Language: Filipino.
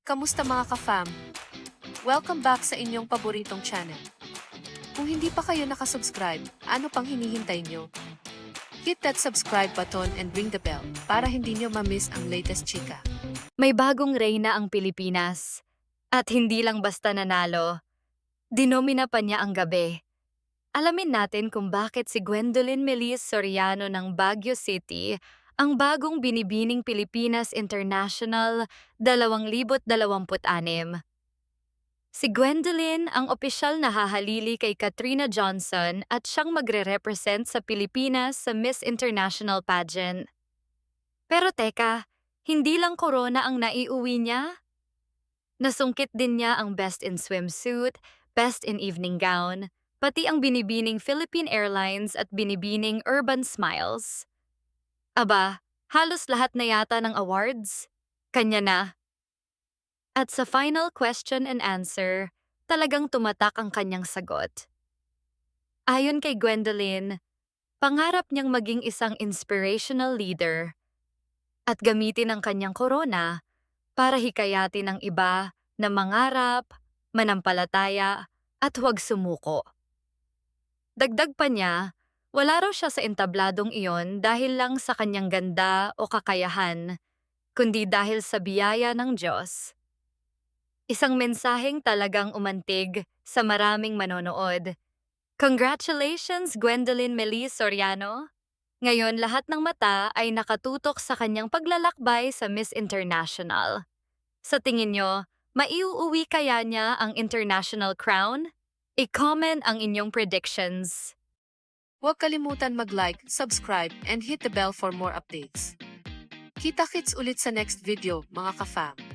Kamusta mga ka-fam? Welcome back sa inyong paboritong channel. Kung hindi pa kayo nakasubscribe, ano pang hinihintay nyo? Hit that subscribe button and ring the bell para hindi nyo ma-miss ang latest chika. May bagong reyna ang Pilipinas. At hindi lang basta nanalo, dinomina pa niya ang gabi. Alamin natin kung bakit si Gwendolyn Melis Soriano ng Baguio City ang bagong binibining Pilipinas International 2026. Si Gwendolyn ang opisyal na hahalili kay Katrina Johnson at siyang magre-represent sa Pilipinas sa Miss International pageant. Pero teka, hindi lang corona ang naiuwi niya? Nasungkit din niya ang Best in Swimsuit, Best in Evening Gown, pati ang binibining Philippine Airlines at binibining Urban Smiles. Aba, halos lahat na yata ng awards. Kanya na. At sa final question and answer, talagang tumatak ang kanyang sagot. Ayon kay Gwendolyn, pangarap niyang maging isang inspirational leader at gamitin ang kanyang corona para hikayatin ang iba na mangarap, manampalataya, at huwag sumuko. Dagdag pa niya, wala raw siya sa entabladong iyon dahil lang sa kanyang ganda o kakayahan, kundi dahil sa biyaya ng Diyos. Isang mensaheng talagang umantig sa maraming manonood. Congratulations, Gwendolyn Melis Soriano! Ngayon, lahat ng mata ay nakatutok sa kanyang paglalakbay sa Miss International. Sa tingin nyo, maiuuwi kaya niya ang international crown? I-comment ang inyong predictions. Huwag kalimutan mag-like, subscribe, and hit the bell for more updates. Kita-kits ulit sa next video, mga ka-fam.